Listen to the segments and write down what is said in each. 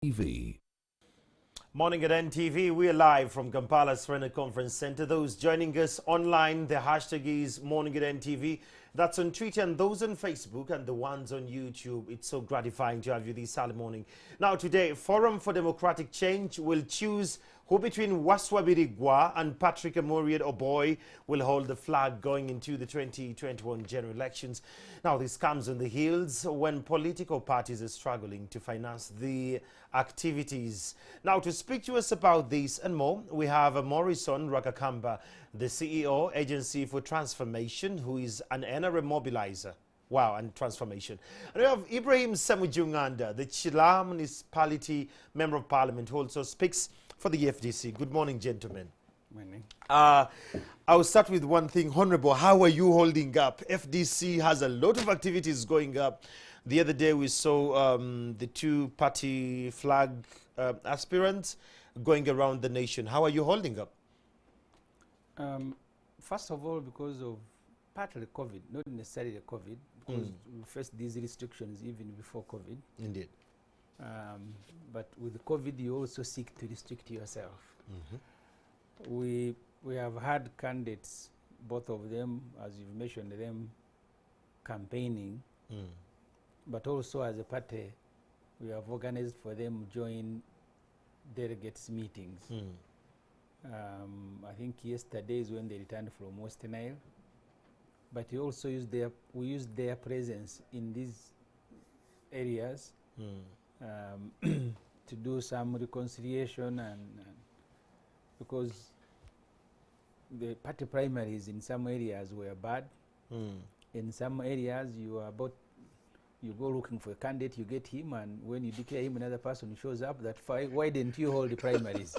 TV. Morning at NTV. We are live from Kampala's Serena Conference Center. Those joining us online, the hashtag is Morning at NTV. That's on Twitter and those on Facebook and the ones on YouTube. It's so gratifying to have you this early morning. Now today, Forum for Democratic Change will choose who between Waswabiri Gwa and Patrick Amuriat Oboy will hold the flag going into the 2021 general elections. Now this comes on the heels when political parties are struggling to finance the activities. Now to speak to us about this and more, we have Morrison Rwakakamba, the CEO, Agency for Transformation, who is an NRM mobilizer. Wow, and transformation. And we have Ibrahim Ssemuju, the Chila Municipality Member of Parliament, who also speaks for the FDC. Good morning, gentlemen. Morning. I'll start with one thing. Honorable, how are you holding up? FDC has a lot of activities going up. The other day we saw the two-party flag aspirants going around the nation. How are you holding up? First of all, because of partly COVID, not necessarily the COVID, because we faced these restrictions even before COVID. Indeed. But with COVID, you also seek to restrict yourself. We have had candidates, both of them, as you've mentioned them, campaigning, but also as a party, we have organized for them join delegates meetings. I think yesterday is when they returned from West Nile, but we also used their presence in these areas to do some reconciliation and because the party primaries in some areas were bad. In some areas you go looking for a candidate, you get him, and when you declare him, another person shows up. That why didn't you hold the primaries?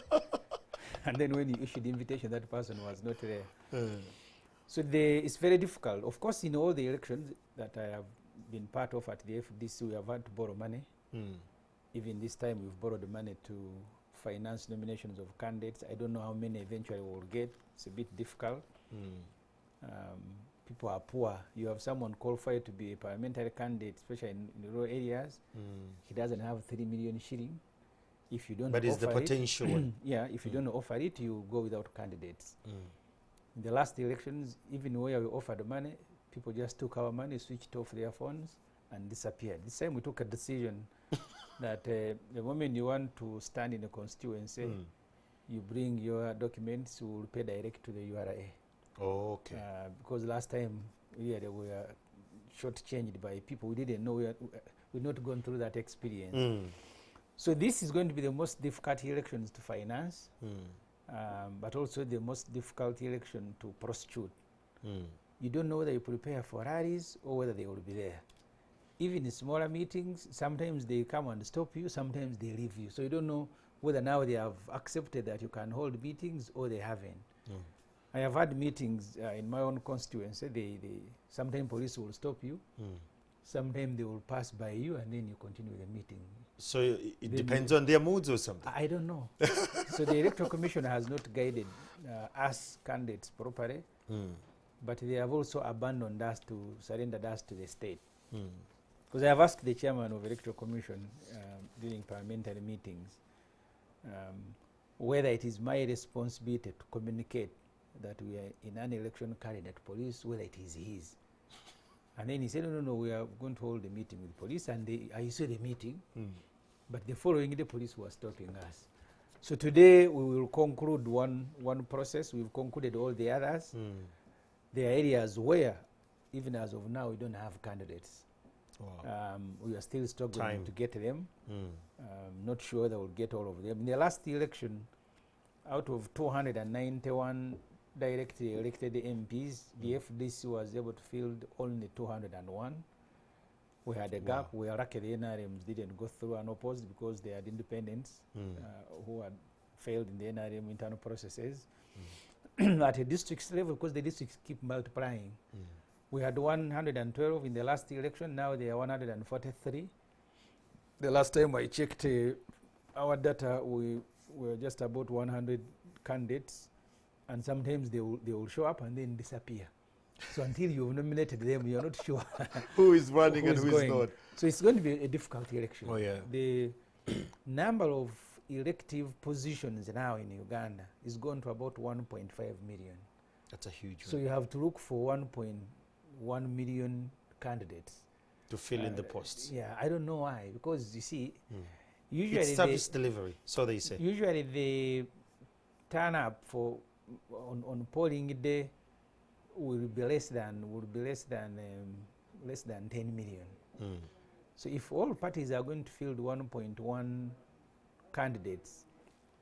And then when you issued the invitation, that person was not there. So it's very difficult. Of course, in all the elections that I have been part of at the FDC, we have had to borrow money. Even this time, we've borrowed the money to finance nominations of candidates. I don't know how many eventually we'll get. It's a bit difficult. People are poor. You have someone qualified to be a parliamentary candidate, especially in rural areas. He doesn't have 3 million shilling. If you don't But it's the potential one. Yeah, if you don't offer it, you go without candidates. In the last elections, even where we offered money, people just took our money, switched off their phones, and disappeared. This time we took a decision that the moment you want to stand in a constituency, you bring your documents, you will pay direct to the URA. Oh, okay. Because last time we were shortchanged by people we didn't know. We've not gone through that experience. So this is going to be the most difficult elections to finance, but also the most difficult election to prosecute. You don't know whether you prepare for rallies or whether they will be there. Even in smaller meetings, sometimes they come and stop you, sometimes they leave you. So you don't know whether now they have accepted that you can hold meetings or they haven't. I have had meetings in my own constituency. Sometimes police will stop you. Sometimes they will pass by you and then you continue the meeting. So it depends on their moods or something? I don't know. So the Electoral Commission has not guided us candidates properly, but they have also abandoned us to surrender us to the state. Because I have asked the chairman of the Electoral Commission during parliamentary meetings whether it is my responsibility to communicate that we are in an election carried at police, whether it is his. And then he said, no, we are going to hold a meeting with police. And I saw the meeting, but the following day, police were stopping us. So today, we will conclude one process. We've concluded all the others. There are areas where, even as of now, we don't have candidates. Wow. We are still struggling to get them. Not sure that we'll get all of them. In the last election, out of 291 directly elected MPs, the FDC was able to field only 201. We had a gap. We are lucky the NRMs didn't go through unopposed because they had independents who had failed in the NRM internal processes. At a district level, because the districts keep multiplying, we had 112 in the last election. Now they are 143. The last time I checked our data, we were just about 100 candidates. And sometimes they will show up and then disappear. So until you've nominated them, you're not sure who is running and who is not. So it's going to be a difficult election. Oh, yeah. number of elective positions now in Uganda is gone to about 1.5 million. That's a huge So one. you have to look for 1.1 million candidates To fill in the posts. Yeah, I don't know why, because you see, It's usually service delivery, so they say. usually they turn up for on polling day will be less than 10 million. Mm. So if all parties are going to field 1.1 candidates,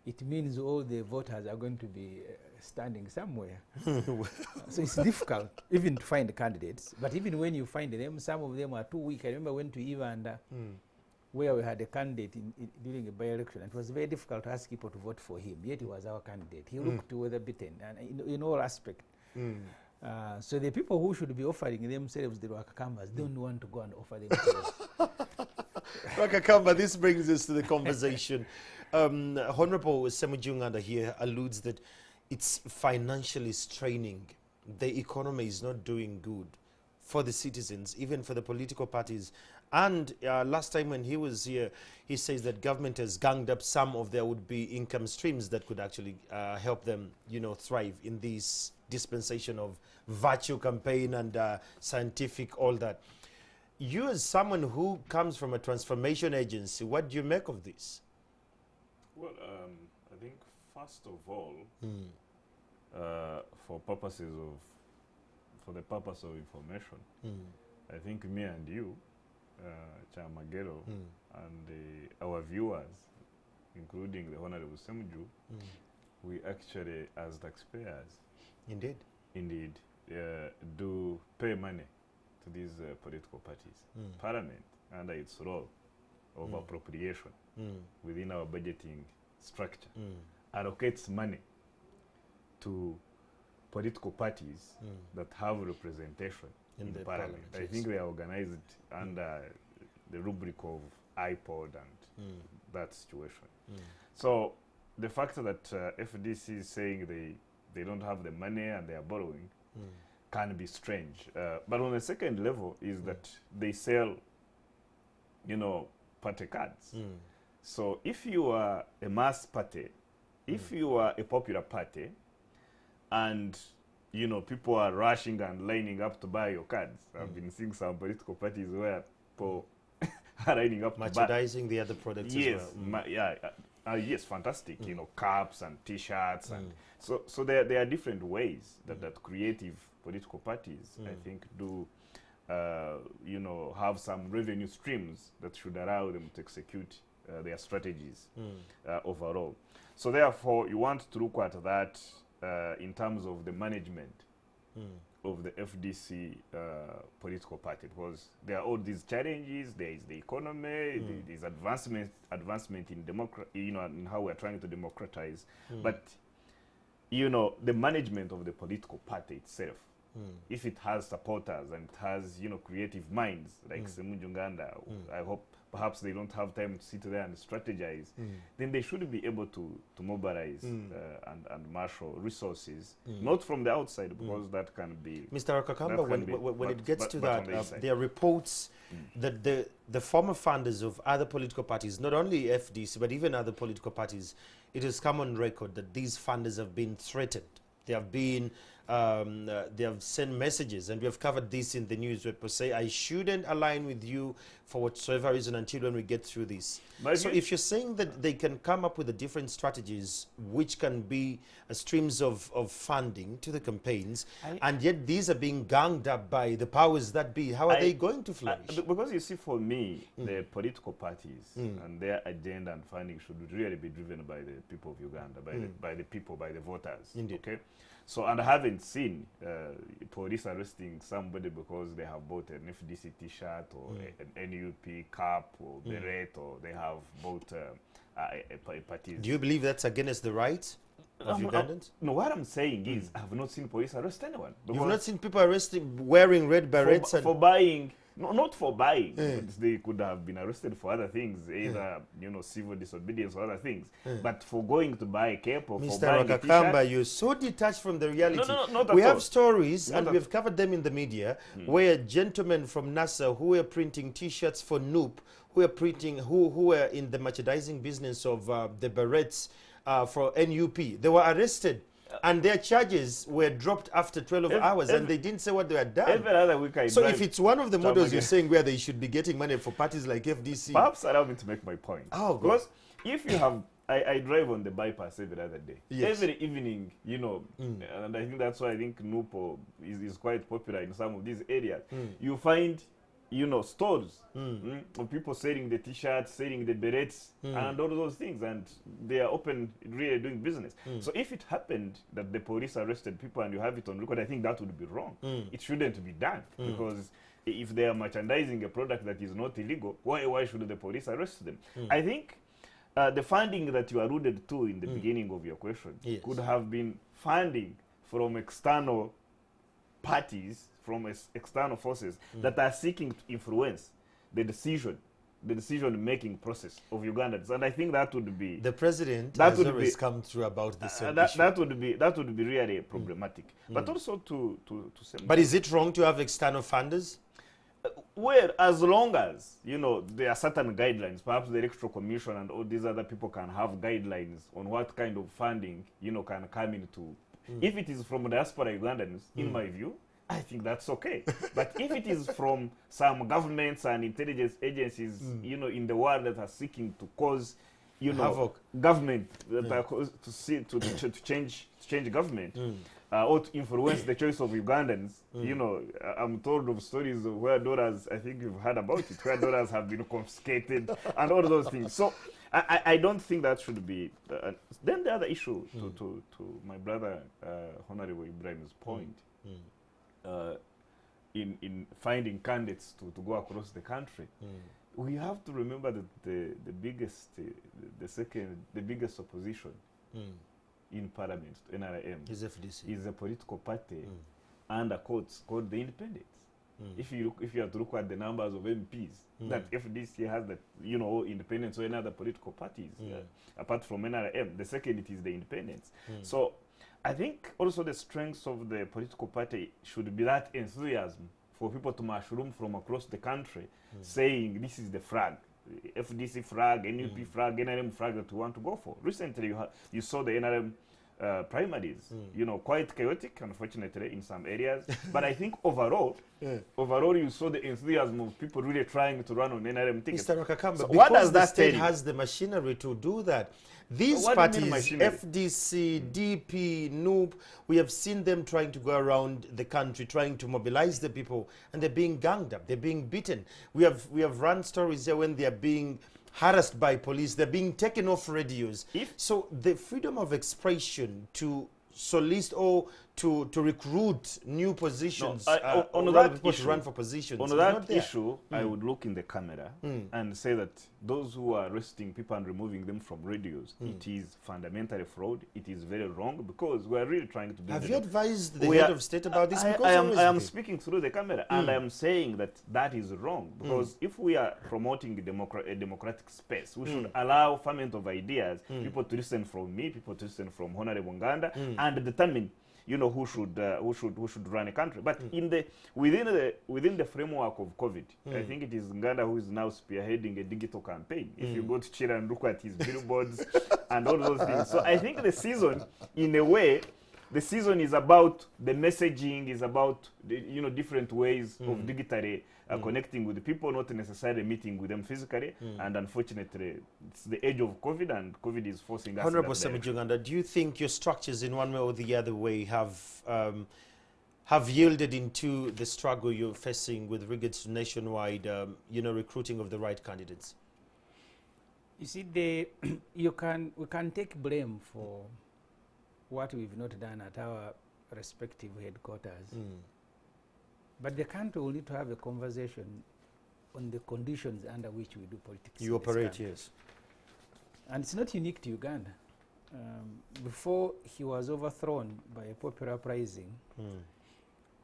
it means all the voters are going to be standing somewhere. So it's difficult even to find candidates. But even when you find them, some of them are too weak. I remember when to Ivanda, where we had a candidate during a by-election. It was very difficult to ask people to vote for him, yet he was our candidate. He looked weather beaten and in all aspects. So the people who should be offering themselves the Rwakakambas don't want to go and offer themselves. Rwakakamba, this brings us to the conversation. Honorable Ssemuju here alludes that it's financially straining. The economy is not doing good for the citizens, even for the political parties. And last time when he was here, he says that government has ganged up some of their would-be income streams that could actually help them, thrive in this dispensation of virtue campaign and scientific, all that. You as someone who comes from a transformation agency, what do you make of this? Well, I think first of all, for the purpose of information, I think me and you, Chamagero, and our viewers, including the Honorable Ssemuju, we actually, as taxpayers, indeed, do pay money to these political parties. Parliament, under its role of appropriation within our budgeting structure, allocates money to political parties that have representation in the parliament. I think they are organized under the rubric of iPod and that situation. So the fact that FDC is saying they don't have the money and they are borrowing can be strange. But on the second level is that they sell, party cards. So if you are a mass party, if you are a popular party, and people are rushing and lining up to buy your cards. I've been seeing some political parties where people are lining up merchandising the other products yes, as well. Yes, fantastic. Caps and T-shirts, and so there are different ways that creative political parties, I think, do have some revenue streams that should allow them to execute their strategies overall. So therefore, you want to look at that in terms of the management of the FDC political party, because there are all these challenges. There is the economy, there is advancement in in how we are trying to democratize. But the management of the political party itself, if it has supporters and it has creative minds like Ssemuju, I hope perhaps they don't have time to sit there and strategize, then they should be able to mobilize and marshal resources, not from the outside, because that can be... Mr. Rwakakamba, when it gets to that, there are reports that the former funders of other political parties, not only FDC, but even other political parties, it has come on record that these funders have been threatened. They have been... they have sent messages, and we have covered this in the newspaper, say, I shouldn't align with you for whatsoever reason until when we get through this. So if you're saying that they can come up with the different strategies which can be streams of funding to the campaigns, and yet these are being ganged up by the powers that be, how are they going to flourish? Because you see, for me, the political parties and their agenda and funding should really be driven by the people of Uganda, by the people, by the voters. Indeed. Okay? So, and I haven't seen police arresting somebody because they have bought an FDC T-shirt or an NUP cap or beret, or they have bought a party. Do you believe that's against the rights of Ugandans? No, what I'm saying is I have not seen police arrest anyone. You've not seen people arrested wearing red berets for buying No, not for buying. They could have been arrested for other things, either civil disobedience or other things. But for going to buy a cape or for Mr. buying Rwakakamba, you're so detached from the reality. No, not we at have all. stories, Not and at we've covered them in the media, where gentlemen from NASA who were printing T-shirts for Noop, who were in the merchandising business of the berets for NUP, they were arrested. And their charges were dropped after 12 hours, and they didn't say what they had done. Every other week I So drive if it's one of the models you're again. saying where they should be getting money for parties like FDC. Perhaps allow me to make my point. Oh, good. Because if you have, I drive on the bypass every other day. Yes. Every evening, and I think that's why I think Nupo is quite popular in some of these areas. You find, stores of people selling the T-shirts, selling the berets, and all those things, and they are open, really doing business. So if it happened that the police arrested people and you have it on record, I think that would be wrong. It shouldn't be done, because if they are merchandising a product that is not illegal, why should the police arrest them? I think the funding that you alluded to in the beginning of your question could have been funding from external parties, from external forces that are seeking to influence the decision-making process of Ugandans, and I think that would be The president has always come through about the same issue. that would be really problematic. But also to say, But is it wrong to have external funders? well, as long as there are certain guidelines, perhaps the Electoral Commission and all these other people can have guidelines on what kind of funding can come into. If it is from diaspora Ugandans, in my view, I think that's okay. But if it is from some governments and intelligence agencies, in the world that are seeking to cause, havoc, government that are to change government, or to influence the choice of Ugandans, I'm told of stories of where dollars, I think you've heard about it, where dollars have been confiscated and all those things. So I don't think that should be. Then the other issue, to my brother Honorable Ibrahim's point, in finding candidates to go across the country, we have to remember that the biggest opposition in Parliament to NRM Is FDC. is a political party under courts called the Independents. If you have to look at the numbers of MPs that FDC has, that Independents or any other political parties apart from NRM, the second it is the Independents. So I think also the strengths of the political party should be that enthusiasm for people to mushroom from across the country, saying this is the flag, FDC flag, NUP flag, NRM flag that we want to go for. Recently, you saw the NRM primaries, quite chaotic, unfortunately, in some areas. But I think overall, you saw the enthusiasm of people really trying to run on NRM tickets. Mr. Rwakakamba, So because what does the that state tell you? has the machinery to do that. These What do you mean parties, machinery? FDC, DP, NUP, we have seen them trying to go around the country, trying to mobilize the people, and they're being ganged up, they're being beaten. We have run stories here when they're being harassed by police, they're being taken off radios. So the freedom of expression to solicit or to recruit new positions, on rather that people to issue, run for positions. on is that not there. issue, I would look in the camera and say that those who are arresting people and removing them from radios, it is fundamentally fraud. It is very wrong, because we are really trying to build. Have you advised the We head are- of state about this? I Because am speaking through the camera, and I am saying that is wrong, because if we are promoting a democratic space, we should allow ferment of ideas, people to listen from me, people to listen from Honorable Nganda, and determine who should run a country. But within the framework of COVID, I think it is Nganda who is now spearheading a digital campaign. If you go to Chile and look at his billboards and all those things. So I think the season, in a way, the season is about the messaging, is about different ways of digitally connecting with the people, not necessarily meeting with them physically. And unfortunately, it's the age of COVID, and COVID is forcing us. Honorable Ssemuju, do you think your structures, in one way or the other way, have yielded into the struggle you're facing with regards to nationwide, recruiting of the right candidates? You see, we can take blame for what we've not done at our respective headquarters. But the country will need to have a conversation on the conditions under which we do politics. You operate, yes. And it's not unique to Uganda. Before he was overthrown by a popular uprising,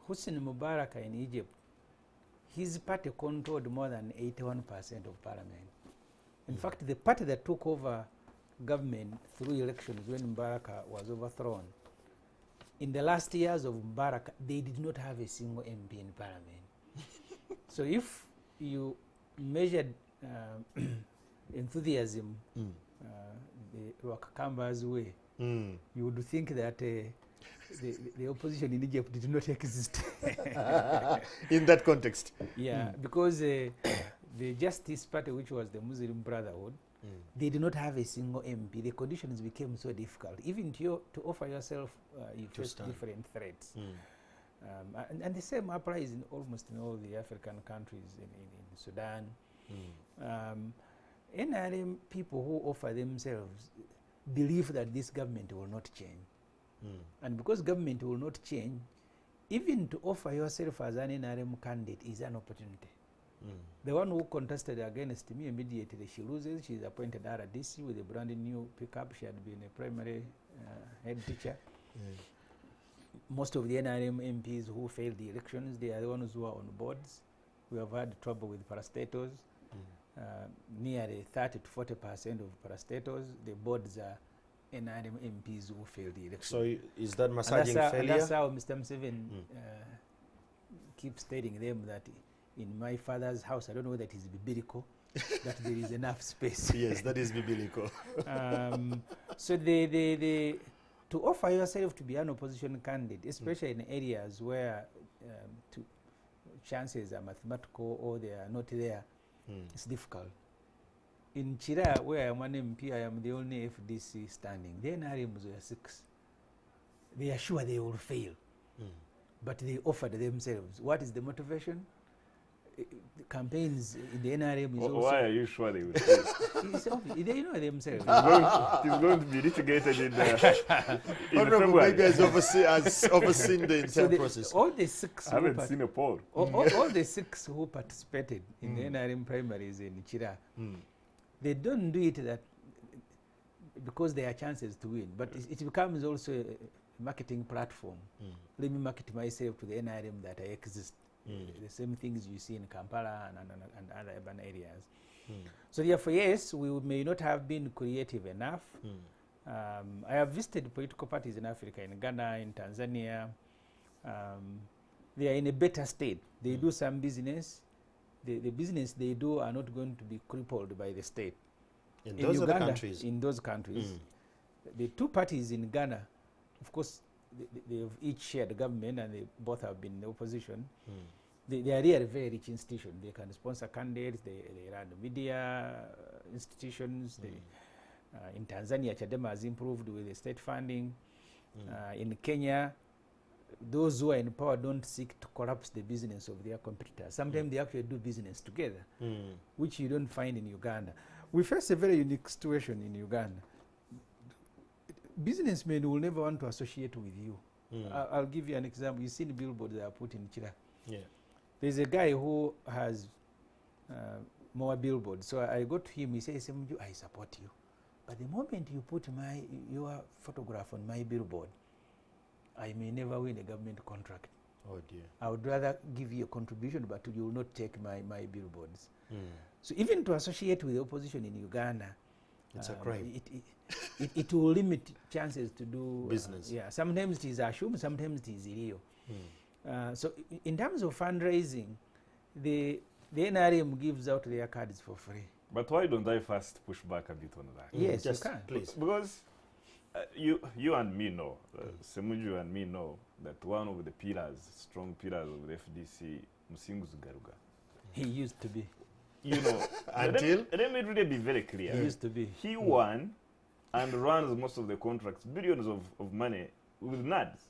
Hosni Mubarak in Egypt, his party controlled more than 81% of parliament. In fact, the party that took over government through elections when Mbaraka was overthrown, in the last years of Mbaraka, they did not have a single MP in parliament. So if you measured enthusiasm the Rwakakamba's way, you would think that the opposition in Egypt did not exist. In that context. Yeah, because the Justice Party, which was the Muslim Brotherhood, they did not have a single MP. The conditions became so difficult. Even to offer yourself, you face different threats. And the same applies in almost in all the African countries, in Sudan. NRM people who offer themselves believe that this government will not change. And because government will not change, even to offer yourself as an NRM candidate is an opportunity. The one who contested against me immediately, she loses. She's appointed RDC with a brand new pickup. She had been a primary head teacher. Most of the NRM MPs who failed the elections, they are the ones who are on boards. We have had trouble with parastatals. Nearly 30 to 40% of parastatals, the boards are NRM MPs who failed the election. So is that massaging failure? That's how Mr. Museveni keeps stating them that in my father's house, I don't know whether it is biblical, that there is enough space. Yes, that is biblical. So to offer yourself to be an opposition candidate, especially in areas where chances are mathematical or they are not there, it's difficult. In Chira, where I'm an MP, I am the only FDC standing. The NRMs were 6. They are sure they will fail, but they offered themselves. What is the motivation? The campaigns in the NRM is also... Why are you sure they will fail? It's obvious. They know themselves. It's going to be litigated in Honorable maybe has overseen the entire process. All the 6 I haven't seen a poll. all the 6 who participated in the NRM primaries in Chira, they don't do it that because there are chances to win, but it becomes also a marketing platform. Let me market myself to the NRM that I exist. The same things you see in Kampala and other urban areas. So therefore, yes, we may not have been creative enough. I have visited political parties in Africa, in Ghana, in Tanzania. They are in a better state. They do some business. The business they do are not going to be crippled by the state. In those Uganda, other countries? In those countries. The 2 parties in Ghana, of course, they have each shared government and they both have been in the opposition. They are really very rich institutions. They can sponsor candidates, they run media institutions. In Tanzania, Chadema has improved with the state funding. In Kenya, those who are in power don't seek to collapse the business of their competitors. Sometimes they actually do business together, which you don't find in Uganda. We face a very unique situation in Uganda. Businessmen will never want to associate with you. I'll give you an example. You've seen billboards that are put in Chira. Yeah. There's a guy who has more billboards. So I go to him, he says, Ssemuju, I support you. But the moment you put your photograph on my billboard, I may never win a government contract. Oh dear. I would rather give you a contribution, but you will not take my billboards. So even to associate with the opposition in Uganda, it's a crime. It will limit chances to do business. Yeah, sometimes it is assumed, sometimes it is real. So in terms of fundraising, the NRM gives out their cards for free. But why don't I first push back a bit on that? Yes, just you can. Please. Because you and me know, Ssemuju and me know that one of the pillars, strong pillars of the FDC, Musingu's Garuga. He used to be. You know, until? Let me really be very clear. He used to be. He won and runs most of the contracts, billions of money with NADS.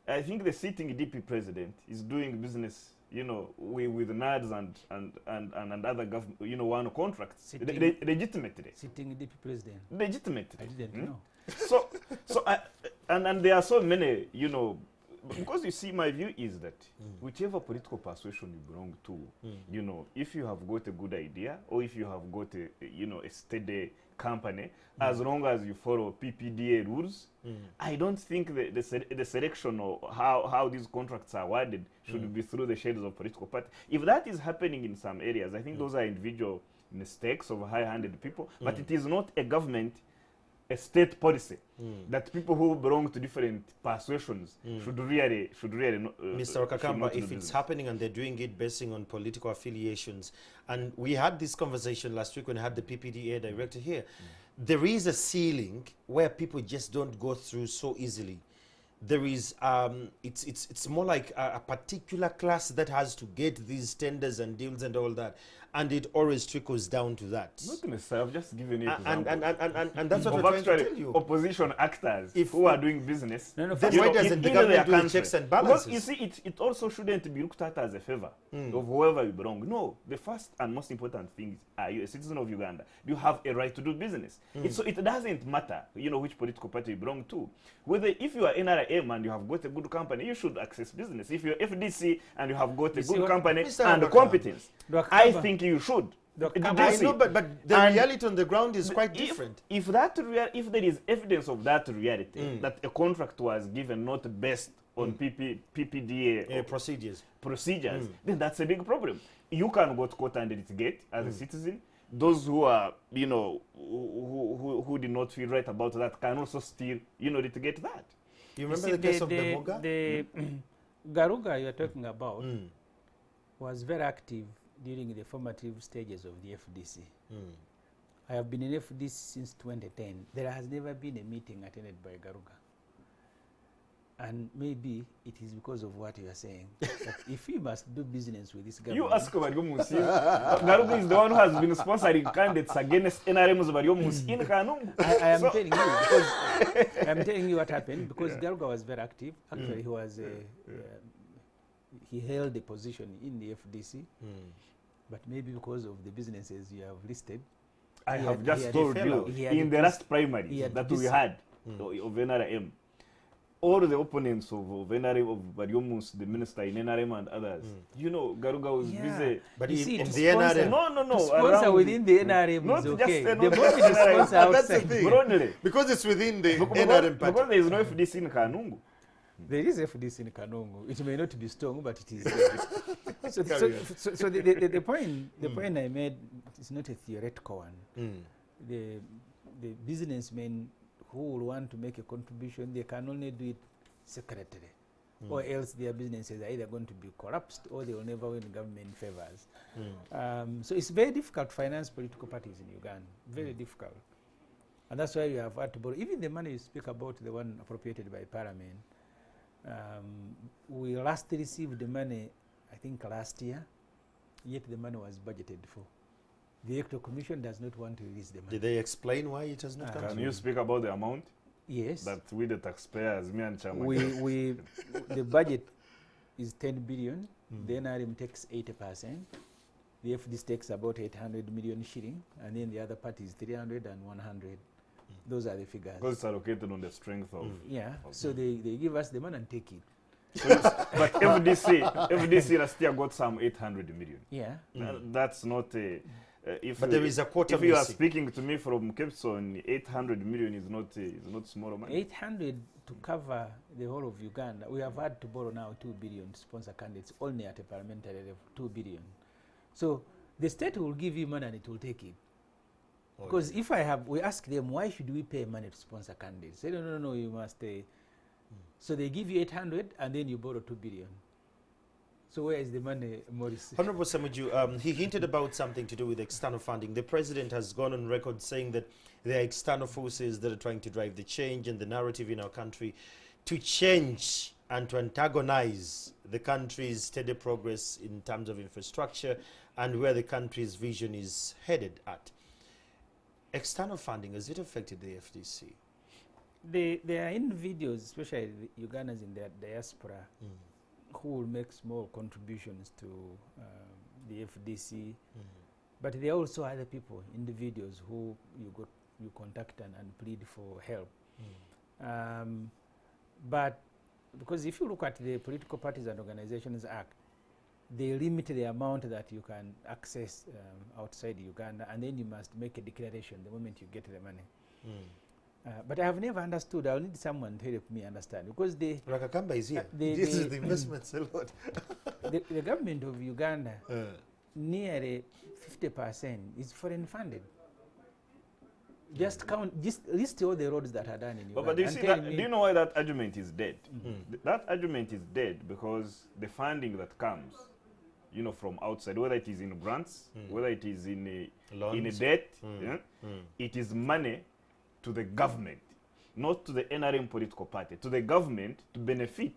I think the sitting DP president is doing business, you know, with NADS and other government, you know, one contracts legitimately. Sitting DP president. Legitimately. I didn't know. So and there are so many, you know, because you see, my view is that whichever political persuasion you belong to, you know, if you have got a good idea or if you have got a, you know, a steady company as long as you follow PPDA rules. I don't think the selection or how these contracts are awarded should be through the shades of political party. If that is happening in some areas, I think those are individual mistakes of high-handed people, but it is not a government, a state policy that people who belong to different persuasions should really Mr. Rwakakamba, if it's happening and they're doing it basing on political affiliations, and we had this conversation last week when I had the PPDA director here, there is a ceiling where people just don't go through so easily. There is, it's more like a particular class that has to get these tenders and deals and all that, and it always trickles down to that. Not necessarily, I've just given you an and example. that's what we're trying to tell you. Opposition actors who are doing business. Then why doesn't the government do checks and balances? Because you see, it also shouldn't be looked at as a favor of whoever you belong. No, the first and most important thing is, are you a citizen of Uganda? Do you have a right to do business? So it doesn't matter, which political party you belong to. Whether if you are NRM and you have got a good company, you should access business. If you're FDC and you have got a good company and competence, I think you should. I know, but the reality on the ground is quite different. If there is evidence of that reality, that a contract was given not based on PPDA procedures, then that's a big problem. You can go to court and litigate as a citizen. Those who are, who did not feel right about that can also still, litigate that. You remember the case of the Moga? The Garuga you're talking about was very active during the formative stages of the FDC. I have been in FDC since 2010. There has never been a meeting attended by Garuga. And maybe it is because of what you are saying. That if we must do business with this government... You ask about Musi. Garuga is the one who has been sponsoring candidates against NRM's Musi in Kanungu. I am telling you, because I'm telling you what happened, because Garuga was very active. Actually, he was he held a position in the FDC, but maybe because of the businesses you have listed. I have just told you, in the last primary that we had of NRM, all the opponents of NRM, of Bariomus, the minister in NRM and others, Garuga was busy. But you see, in the NRM, no, sponsor within the NRM not is okay. Just, The moment you sponsor that's the outside, thing. Broadly. Because it's within the NRM party. Because there is no FDC in Kanungu. there is FDC in Kanungu. It may not be strong, but it is there. So the point I made is not a theoretical one. The businessmen who will want to make a contribution, they can only do it secretly, or else their businesses are either going to be collapsed or they will never win government favors. So it's very difficult to finance political parties in Uganda, very difficult. And that's why you have had to borrow. Even the money you speak about, the one appropriated by Parliament, we last received the money, I think last year, yet the money was budgeted for. The Electoral Commission does not want to release the money. Did they explain why it has not come? Can you speak about the amount? Yes. That we the taxpayers, me and Chama. The budget is 10 billion. The NRM takes 80%. The FDC takes about 800 million shilling, and then the other party is 300 and 100. Those are the figures. Because it's allocated on the strength of... So they give us the money and take it. But FDC last year got some 800 million. Yeah. That's not a... but there is a quarter if you are speaking to me from Cape Town, 800 million is not small money. 800 to cover the whole of Uganda. We have had to borrow now 2 billion to sponsor candidates only at a parliamentary level, 2 billion. So the state will give you money and it will take it. Because if we ask them, why should we pay money to sponsor candidates? They say, no, you must pay. So they give you 800 and then you borrow 2 billion. So where is the money, Maurice? Honorable Ssemuju, he hinted about something to do with external funding. The president has gone on record saying that there are external forces that are trying to drive the change and the narrative in our country to change and to antagonize the country's steady progress in terms of infrastructure and where the country's vision is headed at. External funding, has it affected the FDC? There are individuals, especially the Ugandans in their diaspora, who will make small contributions to the FDC, but there are also other people, individuals who you contact and plead for help. But because if you look at the Political Parties and Organizations Act, they limit the amount that you can access outside Uganda, and then you must make a declaration the moment you get the money. But I have never understood. I'll need someone to help me understand, because Rwakakamba is here. This is the investments a lot. the government of Uganda, nearly 50% is foreign funded. Just list all the roads that are done in Uganda. But do you see that, do you know why that argument is dead? That argument is dead because the funding that comes, you know, from outside, whether it is in grants, whether it is in a debt, it is money to the government, not to the NRM political party, to the government to benefit,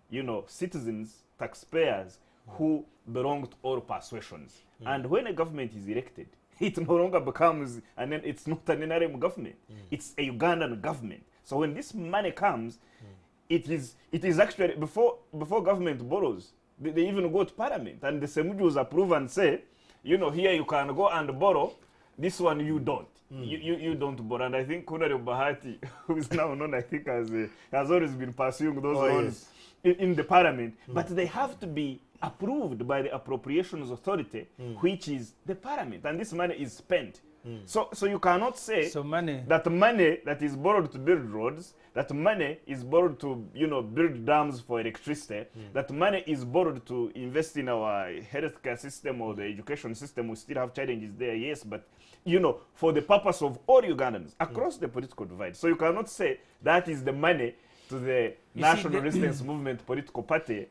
you know, citizens, taxpayers who belong to all persuasions. And when a government is elected, it no longer becomes, and then it's not an NRM government, it's a Ugandan government. So when this money comes, it is actually, before government borrows, they even go to parliament, and the Ssemujus approve and say, you know, here you can go and borrow, this one you don't. You don't borrow. And I think Honorable Bahati, who is now known, I think, as has always been pursuing those loans in the parliament, but they have to be approved by the appropriations authority, which is the parliament, and this money is spent. So you cannot say that money that is borrowed to build roads, that money is borrowed to, you know, build dams for electricity, that money is borrowed to invest in our healthcare system or the education system. We still have challenges there, yes, but, you know, for the purpose of all Ugandans across the political divide. So you cannot say that is the money to the National Resistance Movement political party,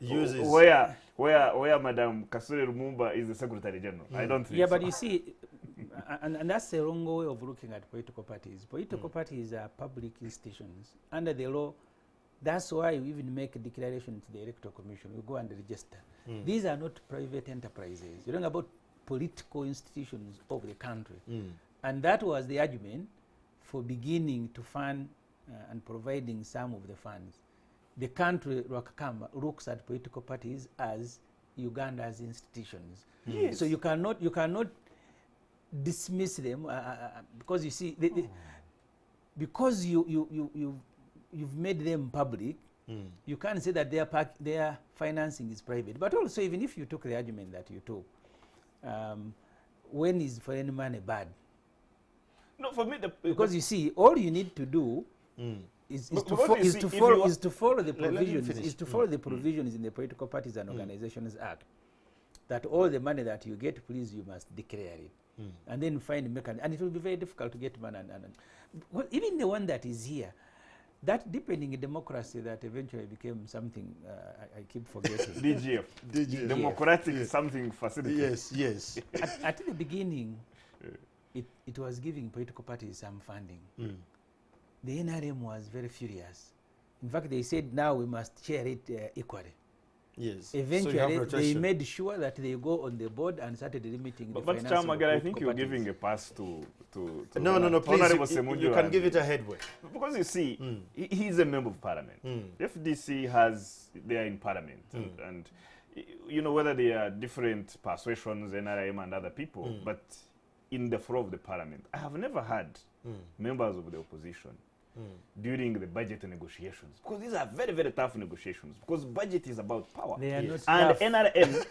where Madam Kasure Lumumba is the Secretary General. I don't think so. But you see, and that's the wrong way of looking at political parties. Political parties are public institutions. Under the law, that's why we even make a declaration to the Electoral Commission. We go and register. These are not private enterprises. You're talking about political institutions of the country. And that was the argument for beginning to fund and providing some of the funds. The country, Rwakakamba, looks at political parties as Uganda's institutions. Yes. So you cannot dismiss them because you see, because you've made them public, you can't say that their financing is private. But also, even if you took the argument that you took, when is foreign money bad? No, for me, because you see, all you need to do is to follow the provisions in the Political Parties and Organizations Act, that all the money that you get, please, you must declare it. And then find a mechanism. And it will be very difficult to get money. Well, even the one that is here, that deepening democracy that eventually became something I keep forgetting. DGF. Democratic something facility. Yes. At the beginning, it was giving political parties some funding. The NRM was very furious. In fact, they said now we must share it equally. Yes. Eventually, they made sure that they go on the board and started limiting the financing. But Chamagal, I think you're giving a pass to no, please, you can give it a headway. Because you see, he's a member of parliament. FDC they are in parliament. And, you know, whether they are different persuasions, NRM and other people, but in the floor of the parliament, I have never had members of the opposition during the budget negotiations, because these are very, very tough negotiations, because budget is about power. They are not and tough. NRM,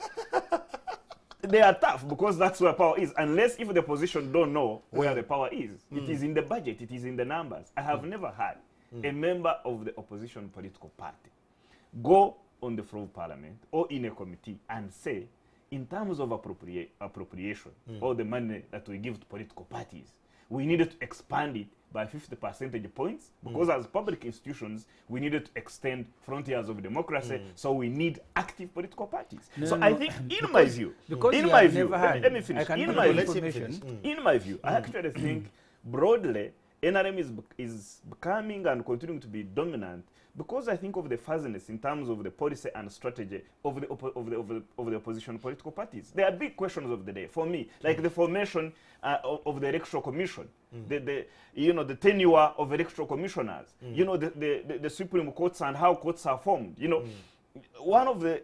they are tough because that's where power is, unless if the opposition don't know where the power is. It is in the budget, it is in the numbers. I have never had a member of the opposition political party go on the floor of parliament or in a committee and say, in terms of appropriation, all the money that we give to political parties, we needed to expand it by 50 percentage points, because as public institutions, we needed to extend frontiers of democracy, so we need active political parties. I think, in my view, let me finish. In my view, I actually think broadly, NRM is becoming and continuing to be dominant, because I think of the fuzziness in terms of the policy and strategy of the opposition political parties. There are big questions of the day for me, like the formation of the Electoral Commission, the tenure of electoral commissioners, the Supreme Courts and how courts are formed.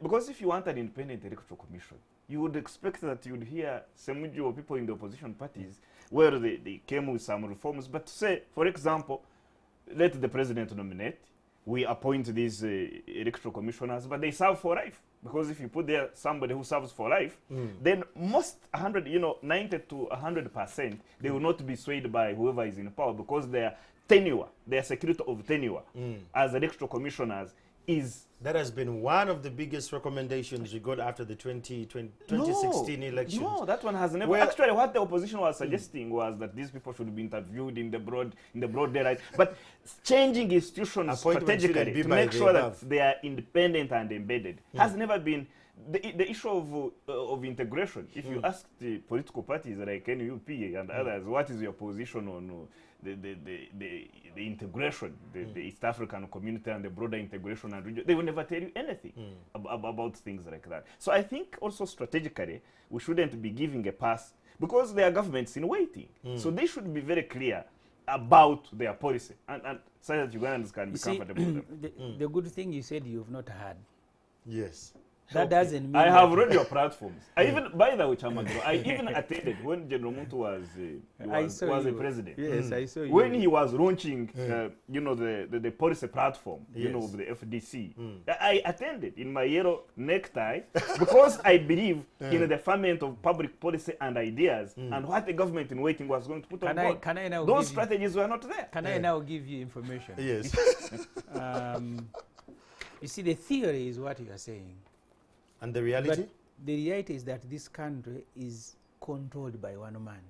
Because if you want an independent Electoral Commission, you would expect that you would hear Ssemuju or people in the opposition parties where they came with some reforms, but say, for example, let the president nominate, we appoint these electoral commissioners, but they serve for life. Because if you put there somebody who serves for life, then most 90 to 100%, they will not be swayed by whoever is in power, because their tenure, their security of tenure as electoral commissioners is... That has been one of the biggest recommendations we got after the 2016 elections. No, that one has never... Actually, what the opposition was suggesting was that these people should be interviewed in the broad daylight. But changing institutions strategically to make sure that they are independent and embedded has never been... The issue of integration, if you ask the political parties like NUP and others, what is your position on the integration, the East African community and the broader integration and region, they will never tell you anything about things like that. So I think also strategically, we shouldn't be giving a pass, because there are governments in waiting. So they should be very clear about their policy, and so that Ugandans can be comfortable with them. The good thing you said you've not had. Yes. That doesn't mean... I have read your platforms. I even, by the way, Chamagro, I even attended when General Muntu was a president. Yes, I saw you. When he was launching, the policy platform, of the FDC, I attended in my yellow necktie because I believe in the ferment of public policy and ideas and what the government in waiting was going to put on board. Those strategies were not there. Can I now give you information? Yes. You see, the theory is what you are saying. And the reality? But the reality is that this country is controlled by one man.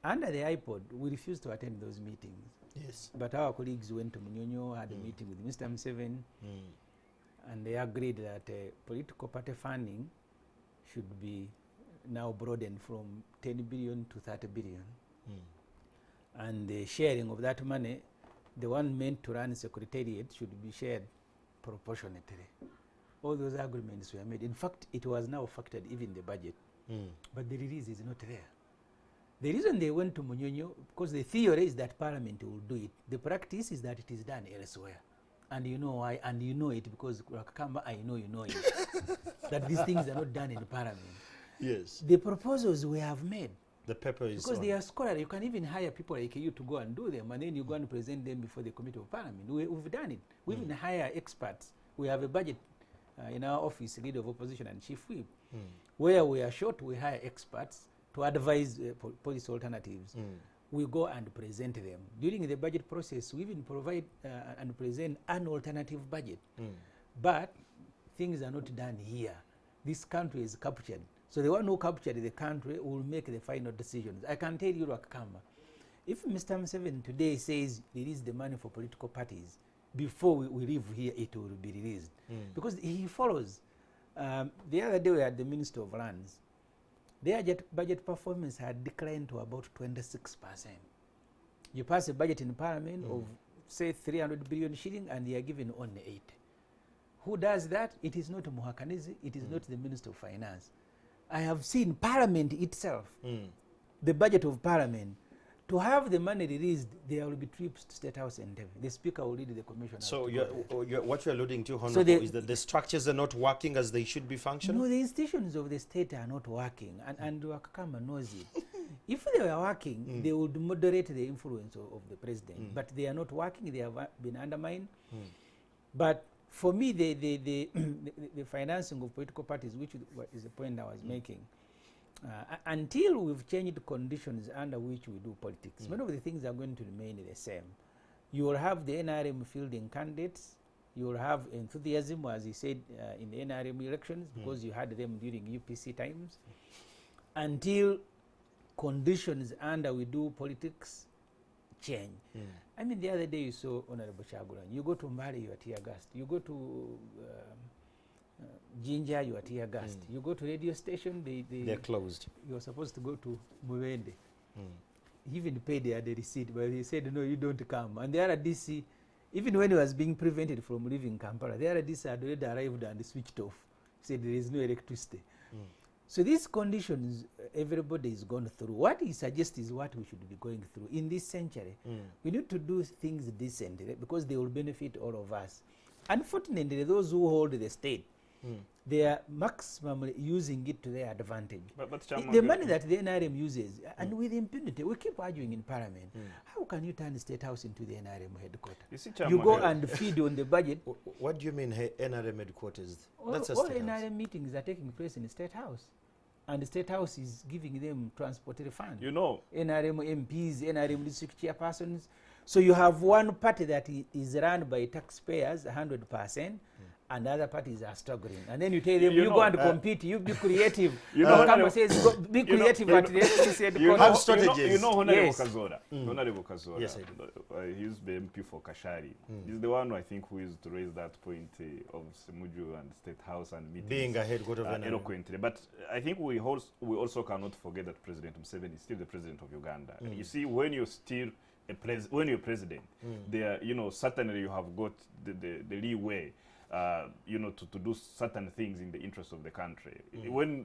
Under the iPod, we refused to attend those meetings. Yes. But our colleagues went to Munyonyo, had a meeting with Mr. Museveni, and they agreed that political party funding should be now broadened from 10 billion to 30 billion. And the sharing of that money, the one meant to run secretariat, should be shared proportionately. All those agreements were made. In fact, it was now factored even in the budget. But the release is not there. The reason they went to Munyonyo, because the theory is that Parliament will do it. The practice is that it is done elsewhere. And you know why, and you know it because Rwakakamba, I know you know it. That these things are not done in Parliament. Yes. The proposals we have made. The paper is because they are scholarly. You can even hire people like you to go and do them, and then you go and present them before the Committee of Parliament. We've done it. We even hire experts. We have a budget in our office, Leader of Opposition and Chief Whip. Where we are short, we hire experts to advise policy alternatives. We go and present them. During the budget process, we even provide and present an alternative budget. But things are not done here. This country is captured. So the one who captured the country will make the final decisions. I can tell you, Rwakakamba, if Mr. Museveni today says release the money for political parties, before we leave here, it will be released. Because he follows. The other day we had the Minister of Lands. Their budget performance had declined to about 26%. You pass a budget in Parliament of, say, 300 billion shilling, and they are given only 8. Who does that? It is not Muhakanizi. It is not the Minister of Finance. I have seen Parliament itself, the budget of Parliament. To have the money released, there will be trips to State House and the Speaker will lead the Commission. So what you're alluding to, Honorable, is that the structures are not working as they should be functioning? No, the institutions of the state are not working, and Rwakakamba knows it. If they were working, they would moderate the influence of the president. But they are not working, they have been undermined. But for me, the financing of political parties, which is the point I was making, until we've changed the conditions under which we do politics, many of the things are going to remain the same. You will have the NRM fielding candidates. You will have enthusiasm, as he said, in the NRM elections, because you had them during UPC times. Until conditions under we do politics change. I mean, the other day you saw Honorable Chagulanyi. You go to Mbale, you are tear gassed. You go to Jinja, you are tear gassed. You go to radio station, they're closed. You're supposed to go to Muwende. He even paid the receipt, but he said, no, you don't come. And the RDC, even when he was being prevented from leaving Kampala, the RDC had already arrived and switched off. He said there is no electricity. So these conditions, everybody is gone through. What he suggests is what we should be going through. In this century, we need to do things decently because they will benefit all of us. Unfortunately, those who hold the state they are maximally using it to their advantage. But The money that the NRM uses, and with impunity, we keep arguing in Parliament, how can you turn the State House into the NRM headquarters? You go and feed on the budget. What do you mean NRM headquarters? All NRM meetings are taking place in the State House. And the State House is giving them transportary funds. You know. NRM MPs, NRM district chairpersons. So you have one party that is run by taxpayers, 100%, and other parties are struggling. And then you tell them, you go and compete, you be creative. Rwakakamba says, go, be creative at the FDC. You have strategies. You know Honorable Yes. Kazora. Honorable Kazora. Yes, I do. He used the MP for Kashari. He's the one, I think, who used to raise that point of Ssemuju and State House and meetings. Being a headquarter of NRM. Eloquently. But I think we also cannot forget that President Museveni is still the president of Uganda. You see, when you're still when you're president, there, you know, certainly you have got the leeway, you know, to do certain things in the interest of the country. When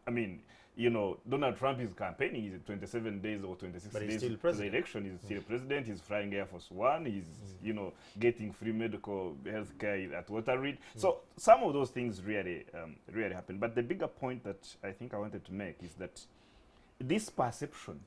I mean, you know, Donald Trump is campaigning, he's 27 days or 26 days to the election, he's still president, he's flying Air Force One, he's, you know, getting free medical health care at Waterreed. So some of those things really happen. But the bigger point that I think I wanted to make is that this perception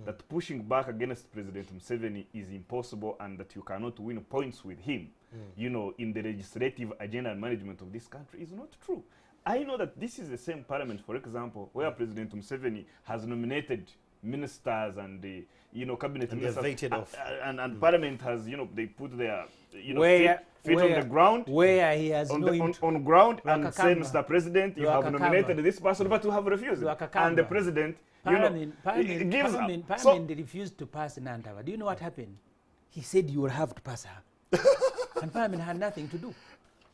that pushing back against President Museveni is impossible and that you cannot win points with him, you know, in the legislative agenda and management of this country is not true. I know that this is the same parliament, for example, where President Museveni has nominated ministers and the, you know, cabinet ministers. Voted off. And parliament has, you know, they put their, you know, feet on the ground. Where he has on ground and say, Rwakakamba. Mr. President, you have nominated this person, but you have refused. And the president, Parliament refused to pass Nantaba. Do you know what happened? He said you will have to pass her. And Parliament had nothing to do.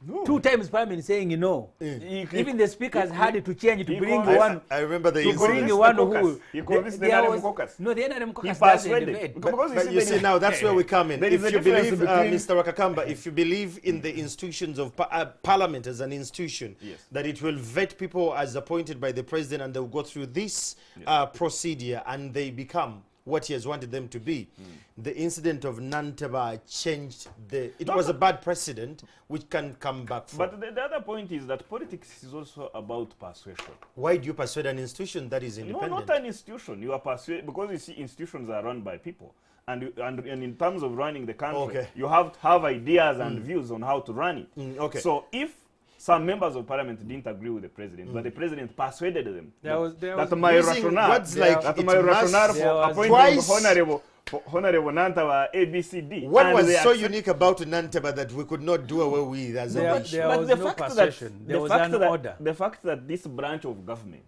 No. 2 times Parliament saying no. Even the speakers had to change to bring one. I remember the one who he convinced the NRM caucus. No, the NRM caucus He doesn't persuaded. debate. But you see, now that's where we come in. There If is a you difference believe, between- Mr. Rwakakamba, if you believe in the institutions of Parliament as an institution, Yes. that it will vet people as appointed by the president and they'll go through this procedure and they become what he has wanted them to be. The incident of Nantaba changed it was a bad precedent which can come back from. But the other point is that politics is also about persuasion. Why do you persuade an institution that is independent? No, not an institution. You are persuaded because you see institutions are run by people. And in terms of running the country, you have to have ideas and views on how to run it. So if some members of parliament didn't agree with the president, but the president persuaded them that my rationale for appointing Honorable Nantaba ABCD. What was so unique about Nantaba that we could not do away with as a wish? There was no persuasion. There was an order. The fact that this branch of government,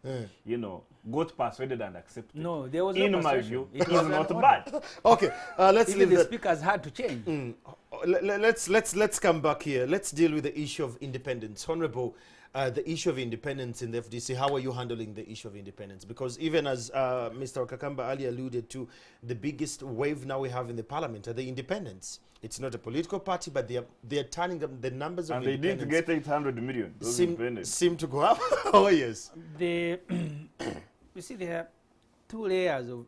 you know, got persuaded and accepted. No, there was no in my persuasion. view, It is was an not order. bad. Okay, let's Even leave the that. speakers had to change. Let's come back here. Let's deal with the issue of independence. Honorable, the issue of independence in the FDC, how are you handling the issue of independence? Because even as Mr. Rwakakamba earlier alluded to, the biggest wave now we have in the parliament are the independents. It's not a political party, but they are turning them, the numbers of And they independents didn't get 800 million. Those independents. seem to go up. Oh, yes. You see, there are 2 layers of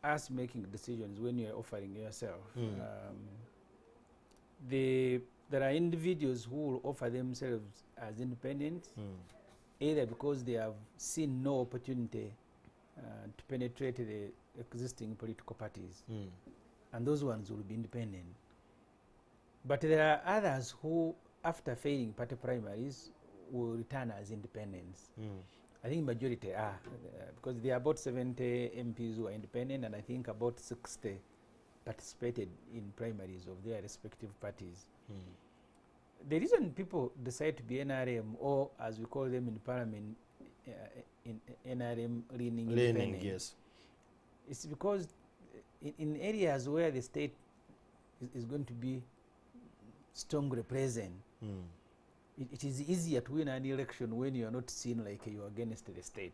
us making decisions when you're offering yourself. There are individuals who will offer themselves as independent, either because they have seen no opportunity to penetrate the existing political parties, and those ones will be independent. But there are others who, after failing party primaries, will return as independents. I think majority are, because there are about 70 MPs who are independent, and I think about 60 participated in primaries of their respective parties. The reason people decide to be NRM, or as we call them in Parliament, in NRM leaning independent, Yes. it's because in areas where the state is going to be strongly present, it is easier to win an election when you are not seen like you are against the state.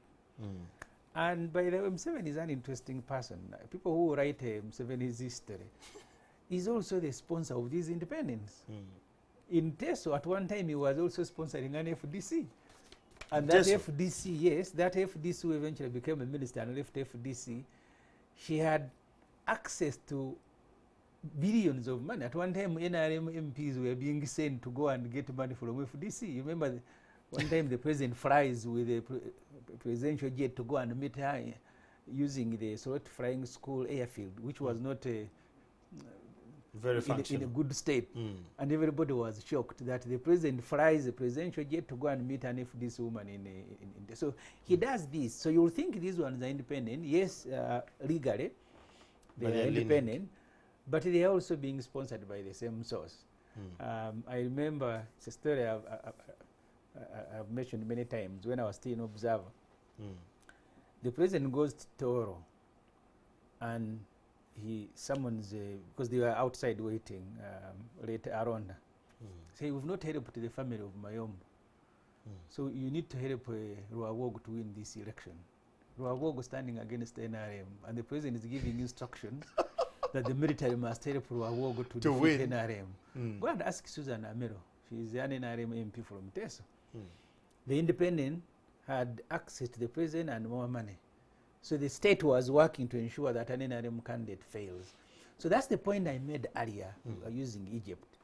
And by the way, Museveni is an interesting person. People who write Museveni's history, he's also the sponsor of these independents. In Teso, at one time, he was also sponsoring an FDC. And that FDC, yes, that FDC who eventually became a minister and left FDC, she had access to billions of money. At one time, NRM MPs were being sent to go and get money from FDC. You remember one time the president flies with a presidential jet to go and meet her using the Sorot Flying School airfield, which was not very in a good state. And everybody was shocked that the president flies a presidential jet to go and meet an FDC woman so he does this. So you'll think these ones are independent. Yes, legally, they are independent, but they are also being sponsored by the same source. I remember, it's a story I've mentioned many times, when I was still an observer. The president goes to Toro and he summons, because they were outside waiting, late Aronda. Say, we've not helped the family of Mayombo. So you need to help Rwakakamba to win this election. Rwakakamba standing against NRM, and the president is giving instructions that the military must help Rwakakamba to defeat win. NRM. Go and ask Susan Amero. She is an NRM MP from Teso. The independent had access to the president and more money. So the state was working to ensure that an NRM candidate fails. So that's the point I made earlier using Egypt,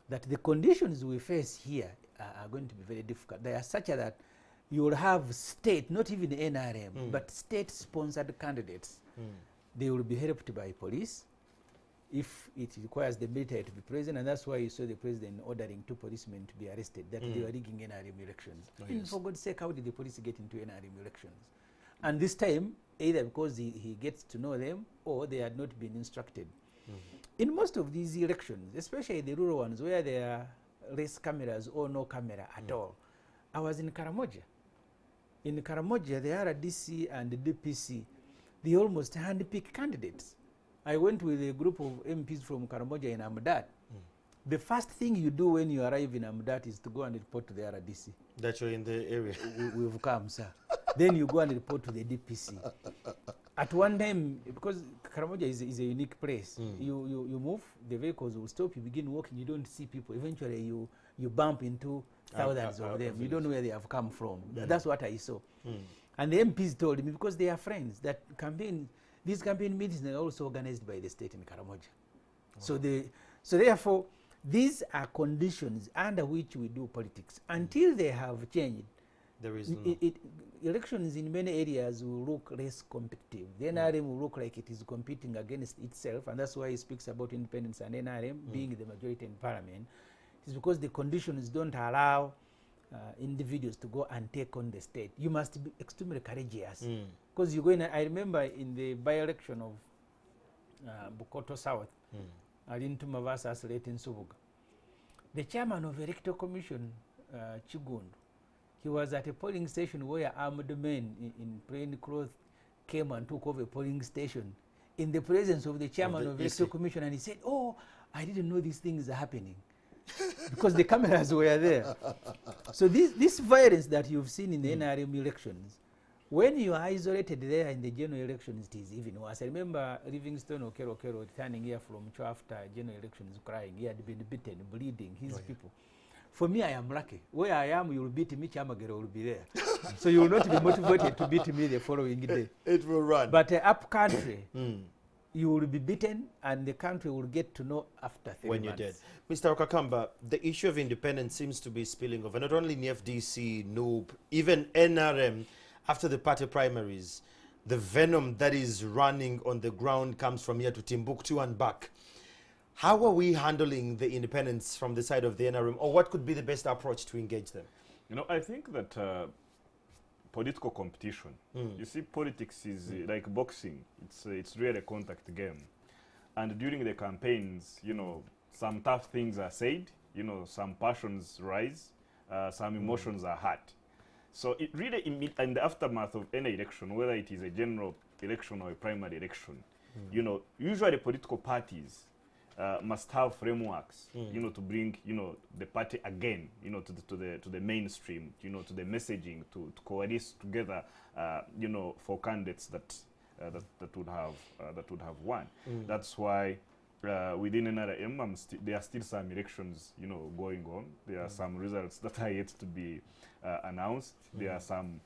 that the conditions we face here are going to be very difficult. They are such that you will have state, not even NRM, but state-sponsored candidates. They will be helped by police if it requires the military to be present, and that's why you saw the president ordering 2 policemen to be arrested, that they were rigging NRM elections. For God's sake, how did the police get into NRM elections? And this time, either because he gets to know them or they had not been instructed. In most of these elections, especially the rural ones where there are less cameras or no camera at all, I was in Karamoja. In Karamoja, the RDC and the DPC, they almost hand-pick candidates. I went with a group of MPs from Karamoja in Amdat. The first thing you do when you arrive in Amdat is to go and report to the RDC. That you're in the area. We've come, sir. Then you go and report to the DPC. At one time, because Karamoja is a unique place, you move, the vehicles will stop, you begin walking, you don't see people. Eventually, you bump into thousands of them. You don't know where they have come from. That's what I saw. And the MPs told me, because they are friends, that these campaign meetings are also organized by the state in Karamoja. So therefore, these are conditions under which we do politics. Until they have changed, there is elections in many areas will look less competitive. The NRM will look like it is competing against itself, and that's why he speaks about independence and NRM being the majority in parliament. It's because the conditions don't allow individuals to go and take on the state. You must be extremely courageous. Because you go in, I remember in the by-election of Bukoto South, Alintuma versus Leighton Subuga, the chairman of the Electoral Commission, Chigundu, he was at a polling station where armed men in plain clothes came and took over a polling station in the presence of the chairman of the Electoral Commission, and he said, "Oh, I didn't know these things are happening," because the cameras were there. So this violence that you've seen in the NRM elections, when you are isolated there in the general elections, it is even worse. I remember Livingstone Okero returning here from Cho after general elections crying. He had been beaten, bleeding, his people. For me, I am lucky. Where I am, you will beat me, Chamagero will be there. So you will not be motivated to beat me the following day. It will run. But up country, you will be beaten, and the country will get to know after 3 months. When you're dead. Mr. Rwakakamba, the issue of independence seems to be spilling over, not only in the FDC, NOOP, even NRM. After the party primaries, the venom that is running on the ground comes from here to Timbuktu and back. How are we handling the independence from the side of the NRM, or what could be the best approach to engage them? You know, I think that political competition, you see, politics is like boxing. It's really a contact game. And during the campaigns, you know, some tough things are said, you know, some passions rise, some emotions are hurt. So it really, in the aftermath of any election, whether it is a general election or a primary election, you know, usually political parties must have frameworks, you know, to bring, you know, the party again, you know, to the mainstream, you know, to the messaging, to coalesce together, you know, for candidates that would have won. That's why within NRM, there are still some elections, you know, going on. There are some results that are yet to be announced. There are some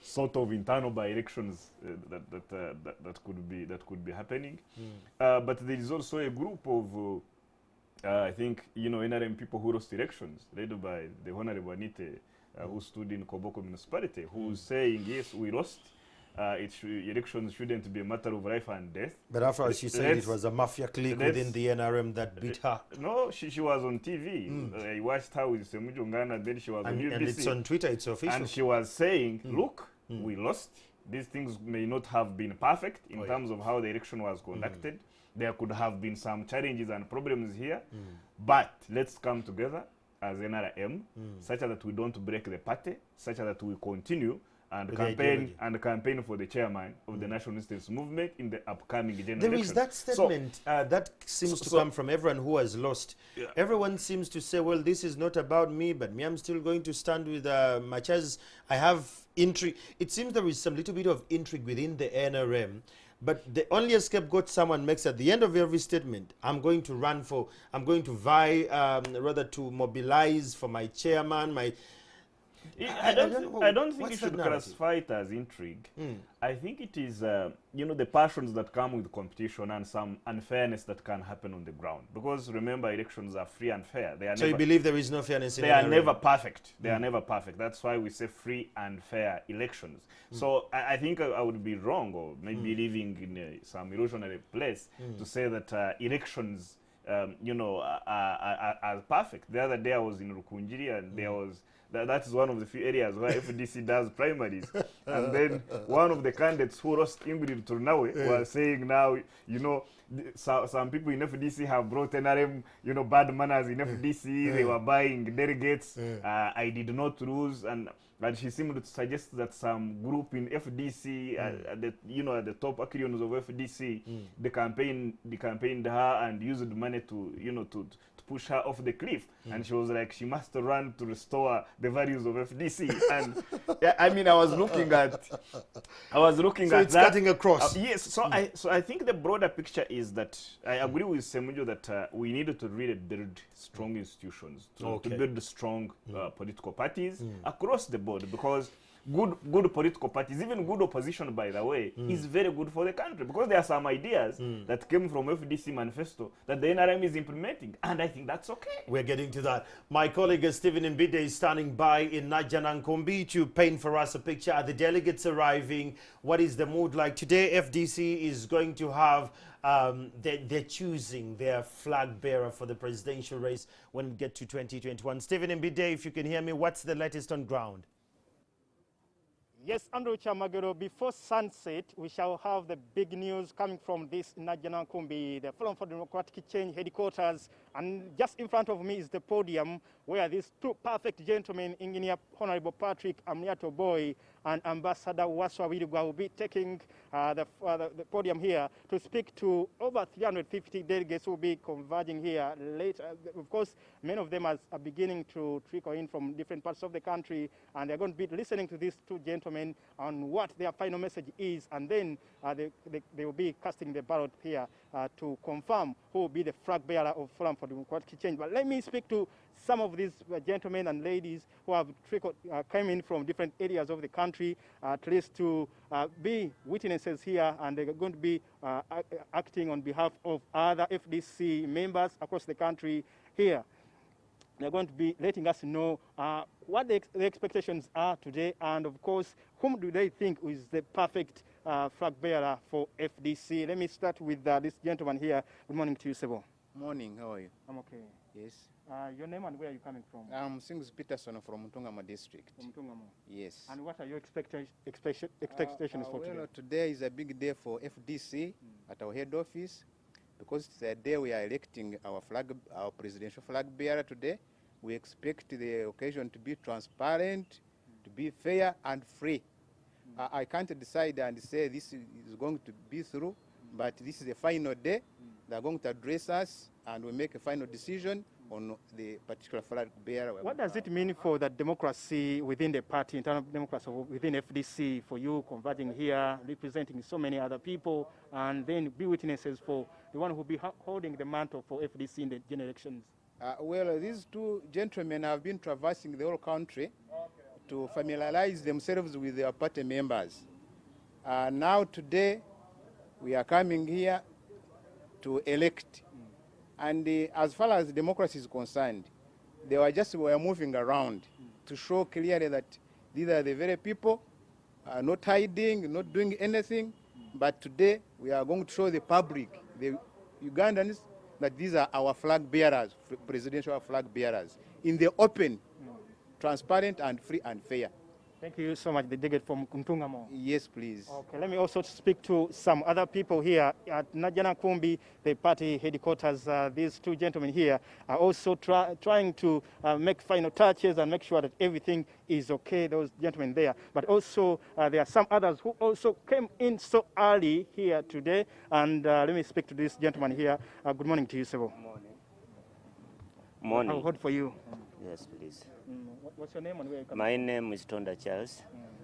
sort of internal by-elections that could be happening. But there is also a group of I think, NRM people who lost elections, led by the Honorable Anite, who stood in Koboko municipality, who's saying, yes, we lost. Elections shouldn't be a matter of life and death. But after she said it was a mafia clique within the NRM that beat her. No, she was on TV. I watched her with Ssemuju and then she was on UBC. And it's on Twitter, it's official. And she was saying, look, we lost. These things may not have been perfect in terms of how the election was conducted. There could have been some challenges and problems here. But let's come together as NRM, such that we don't break the party, such that we continue and campaign for the chairman of the National Resistance Movement in the upcoming general There election. is that statement that seems to come from everyone who has lost. Yeah. Everyone seems to say, well, this is not about me, but me, I'm still going to stand with my chance. I have intrigue. It seems there is some little bit of intrigue within the NRM. But the only scapegoat someone makes at the end of every statement, I'm going to vie, rather to mobilize for my chairman, I don't think you should classify it as intrigue. I think it is, the passions that come with competition and some unfairness that can happen on the ground. Because remember, elections are free and fair. So you believe there is no fairness in They are never perfect. They are never perfect. That's why we say free and fair elections. So I think I would be wrong, or maybe living in some illusionary place, to say that elections, are perfect. The other day I was in Rukunjiri and there was that is one of the few areas where FDC does primaries. And then one of the candidates who lost Ingrid Turnawe was saying now, some people in FDC have brought NRM, bad manners in FDC. They were buying delegates. I did not lose. And she seemed to suggest that some group in FDC, at the top acronyms of FDC, they campaigned her and used money to push her off the cliff. And she was like, she must run to restore the values of FDC. And I was looking at so it's that. cutting across. Yes. So I think the broader picture is that I agree with Ssemuju that we needed to really build strong institutions, to build strong political parties across the board, because good political parties, even good opposition, by the way, is very good for the country, because there are some ideas that came from FDC manifesto that the NRM is implementing, and I think that's okay. We're getting to that. My colleague Stephen Mbide is standing by in Najanankombi to paint for us a picture. Are the delegates arriving? What is the mood like? Today, FDC is going to have they're choosing their flag bearer for the presidential race when we get to 2021. Stephen Mbide, if you can hear me, what's the latest on ground? Yes, Andrew Chamagero, before sunset, we shall have the big news coming from this Najanankumbi, the Forum for Democratic Change headquarters. And just in front of me is the podium where these two perfect gentlemen, Engineer Honorable Patrick Amniato Boy and Ambassador Waswa Wirigwa, will be taking the podium here to speak to over 350 delegates who will be converging here later. Of course, many of them are beginning to trickle in from different parts of the country, and they're going to be listening to these two gentlemen on what their final message is, and then they will be casting the ballot here to confirm who will be the flag bearer of Forum for Democratic Change. But let me speak to some of these gentlemen and ladies who have come in from different areas of the country, at least to be witnesses here, and they're going to be acting on behalf of other FDC members across the country here. They're going to be letting us know what the expectations are today, and of course, whom do they think is the perfect flag bearer for FDC. Let me start with this gentleman here. Good morning to you, Sebo. Morning, how are you? I'm okay. Yes. Your name and where are you coming from? I'm Sings Peterson from Mtungamo district. From Mtungamo. Yes. And what are your expectations for today? Well, today is a big day for FDC at our head office, because it's a day we are electing our presidential flag bearer today. We expect the occasion to be transparent, to be fair and free. I can't decide and say this is going to be through, but this is the final day. They're going to address us, and we make a final decision on the particular flag bearer. What does it mean for the democracy within the party, internal democracy within FDC, for you converging here, representing so many other people, and then be witnesses for the one who will be holding the mantle for FDC in the general elections? Well, these two gentlemen have been traversing the whole country to familiarize themselves with their party members. Now today, we are coming here to elect. And as far as democracy is concerned, they were moving around to show clearly that these are the very people, not hiding, not doing anything. But today, we are going to show the public, the Ugandans, that these are our flag bearers, presidential flag bearers, in the open, transparent and free and fair. Thank you so much, the delegate from Kuntungamo. Yes, please. Okay, let me also speak to some other people here at Najjanakumbi, the party headquarters. These two gentlemen here are also trying to make final touches and make sure that everything is okay, those gentlemen there. But also, there are some others who also came in so early here today. And let me speak to this gentleman here. Good morning to you, Sebo. Morning. Morning. I'll hold for you. Yes, please. What's your name and where you come My name is Tonda Charles,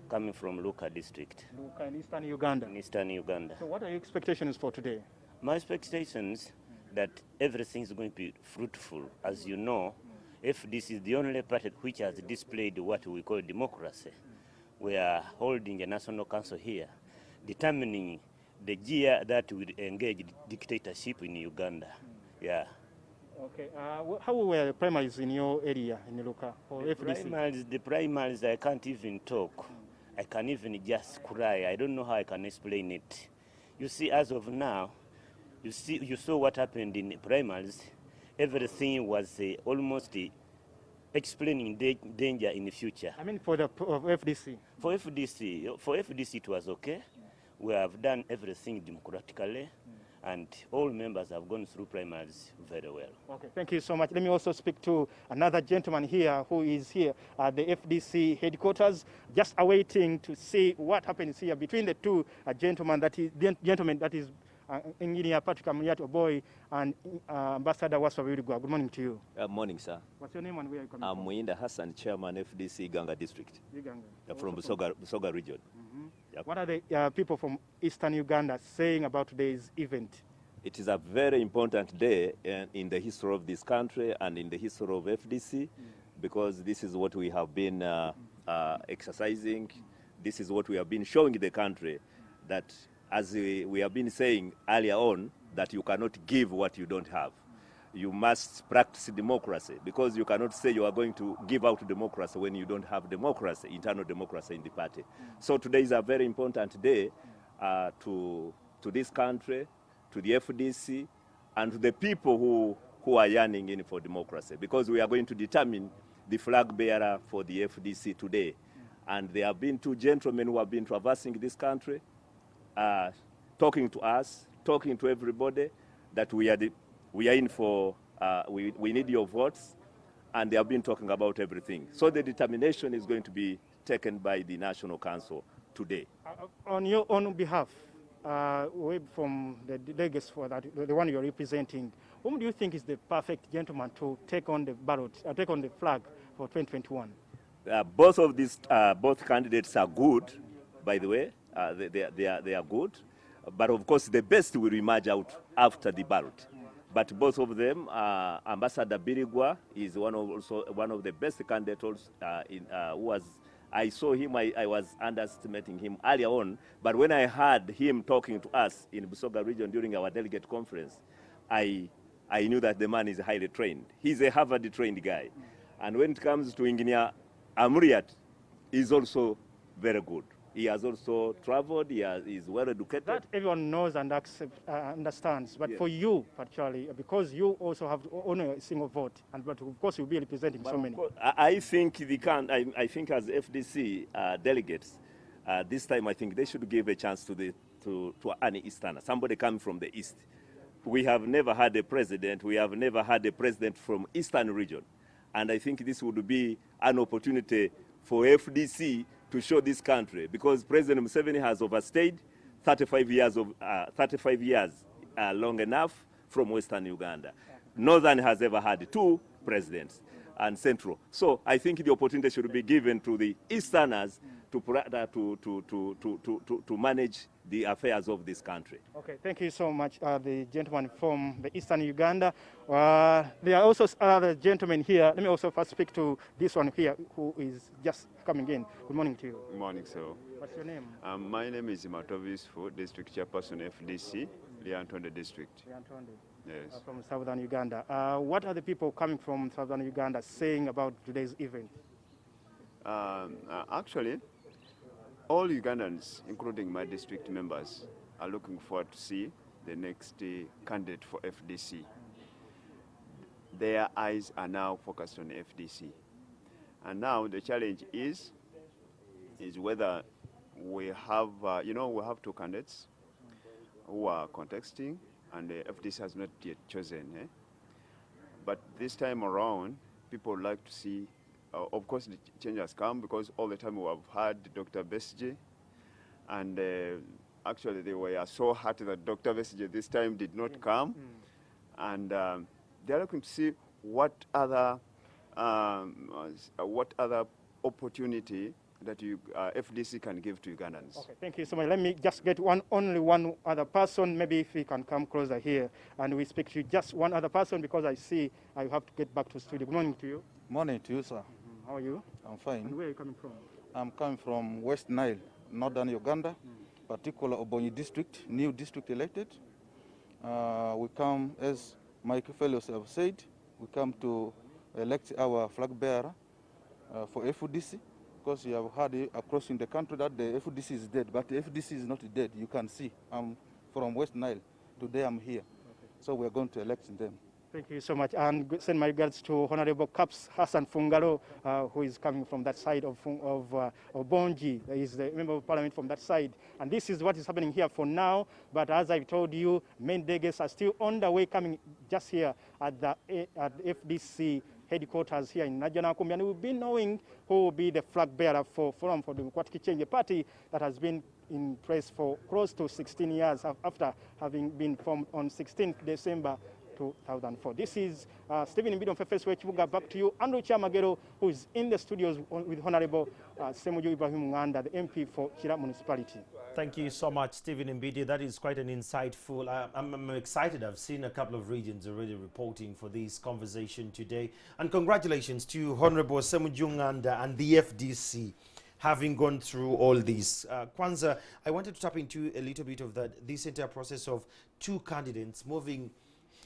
coming from Luka district. Luka in Eastern Uganda. In Eastern Uganda. So what are your expectations for today? My expectations that everything is going to be fruitful. As you know, FDC is the only party which has displayed what we call democracy. We are holding a national council here, determining the year that will engage dictatorship in Uganda. Yeah. Okay. How were the primaries in your area, in Luka, or FDC? The primaries, I can't even talk. I can even just cry. I don't know how I can explain it. You see, as of now, you saw what happened in primaries. Everything was almost explaining danger in the future. I mean, for the FDC. For FDC, it was okay. We have done everything democratically. And all members have gone through primaries very well. Okay, thank you so much. Let me also speak to another gentleman here who is here at the FDC headquarters, just awaiting to see what happens here between the two gentlemen that is Engineer Patrick Amuriato Boy and Ambassador Waswabirigwa. Good morning to you. Morning, sir. What's your name and where are you coming I'm from? Muinda Hassan, Chairman FDC Ganga District. From Busoga region. Yep. What are the people from Eastern Uganda saying about today's event? It is a very important day in the history of this country and in the history of FDC because this is what we have been exercising. This is what we have been showing the country that, as we have been saying earlier on, that you cannot give what you don't have. You must practice democracy because you cannot say you are going to give out democracy when you don't have democracy, internal democracy in the party. So today is a very important day to this country, to the FDC, and to the people who are yearning in for democracy because we are going to determine the flag bearer for the FDC today. And there have been two gentlemen who have been traversing this country, talking to us, talking to everybody that we are in for, we need your votes, and they have been talking about everything. So the determination is going to be taken by the National Council today. On your own behalf, from the delegates for that, the one you're representing, whom do you think is the perfect gentleman to take on the ballot, take on the flag for 2021? Both of these, both candidates are good, by the way. They are good. But of course, the best will emerge out after the ballot. But both of them, Ambassador Birigwa is one of the best candidates I saw him, I was underestimating him earlier on, but when I heard him talking to us in Busoga region during our delegate conference, I knew that the man is highly trained. He's a Harvard-trained guy. And when it comes to Engineer Amuriat, he's also very good. He has also traveled, he's well educated. That everyone knows and understands, but yes, for you particularly, because you also have only a single vote, but of course you'll be representing so many. I think I think as FDC delegates, this time I think they should give a chance to an Easterner, somebody coming from the East. We have never had a president, from Eastern region. And I think this would be an opportunity for FDC to show this country, because President Museveni has overstayed 35 years, long enough from Western Uganda. Northern has ever had 2 presidents, and Central. So I think the opportunity should be given to the Easterners to manage the affairs of this country. Okay, thank you so much, the gentleman from the Eastern Uganda. There are also other gentlemen here. Let me also first speak to this one here who is just coming in. Good morning to you. Good morning, sir. What's your name? My name is Matovis for District Chairperson FDC, Lyantonde District. Lyantonde. Yes. From Southern Uganda. What are the people coming from Southern Uganda saying about today's event? Actually, all Ugandans, including my district members, are looking forward to see the next candidate for FDC. Their eyes are now focused on FDC. And now the challenge is whether we have, we have two candidates who are contesting, and the FDC has not yet chosen. But this time around, people would like to see, of course, the change has come because all the time we have had Dr. Besige, and actually they were so happy that Dr. Besige this time did not come, and they're looking to see what other opportunity that FDC can give to Ugandans. Okay, thank you so much. Let me just get only one other person. Maybe if we can come closer here and we speak to just one other person, because I see I have to get back to studio. Good morning to you. Morning to you, sir. How are you? I'm fine. And where are you coming from? I'm coming from West Nile, Northern Uganda, particular Obonyi district, new district elected. We come, as my fellows have said, we come to elect our flag bearer for FDC, because you have heard across in the country that the FDC is dead, but the FDC is not dead. You can see I'm from West Nile. Today I'm here. Okay. So we're going to elect them. Thank you so much, and send my regards to Honorable Caps Hassan Fungalo, who is coming from that side of Bonji. He is the member of parliament from that side. And this is what is happening here for now. But as I've told you, main delegates are still on the way, coming just here at the FDC headquarters here in Najjanakumbi. And we'll be knowing who will be the flag bearer for Forum for Democratic Change, a party that has been in place for close to 16 years after having been formed on 16th December 2004. This is Stephen Mbidon Fefeswe Chibuga. Back to you, Andrew Chamagero, who is in the studios with Honorable Ssemuju Ibrahim Nganda, the MP for Kira Municipality. Thank you so much, Stephen Mbidi. That is quite an insightful. I'm excited. I've seen a couple of regions already reporting for this conversation today. And congratulations to Honorable Ssemuju Nganda and the FDC, having gone through all this. Kwanza, I wanted to tap into a little bit of this entire process of two candidates moving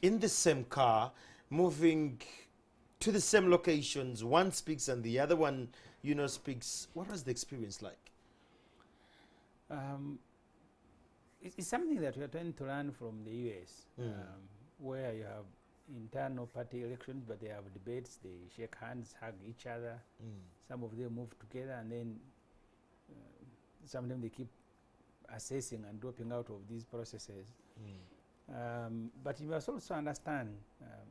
in the same car, moving to the same locations. One speaks and the other one, speaks. What was the experience like? It's something that we are trying to learn from the US, where you have internal party elections, but they have debates, they shake hands, hug each other. Some of them move together, and then sometimes they keep assessing and dropping out of these processes. But you must also understand,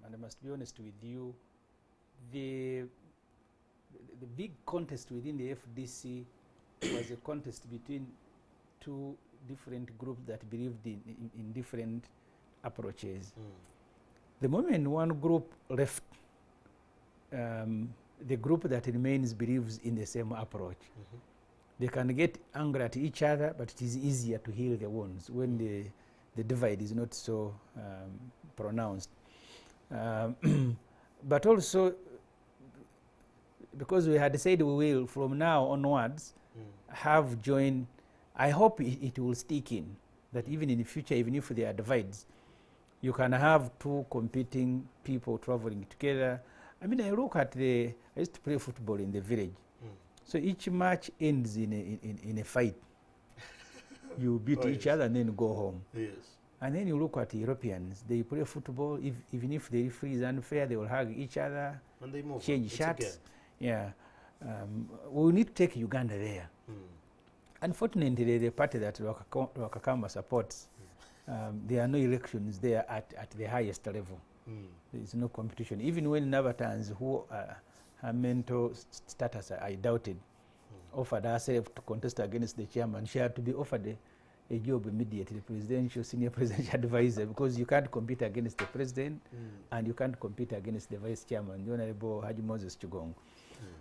and I must be honest with you, the big contest within the FDC was a contest between two different groups that believed in different approaches. The moment one group left, the group that remains believes in the same approach. They can get angry at each other, but it is easier to heal the wounds when the divide is not so pronounced. But also, because we had said we will, from now onwards, have joined, I hope it will stick in, that even in the future, even if there are divides, you can have two competing people traveling together. I mean, I look at I used to play football in the village. So each match ends in a fight. You beat each other and then go home. Yes. And then you look at Europeans, they play football, even if the referee is unfair, they will hug each other, and they move change shirts. Yeah. We need to take Uganda there. Unfortunately, the party that Rwakakamba supports, there are no elections there at the highest level. There is no competition. Even when Nabatans, who her mental status I doubted, offered herself to contest against the chairman, she had to be offered a job immediately, senior presidential advisor, because you can't compete against the president and you can't compete against the vice chairman, the Honorable Haji Moses Chugong.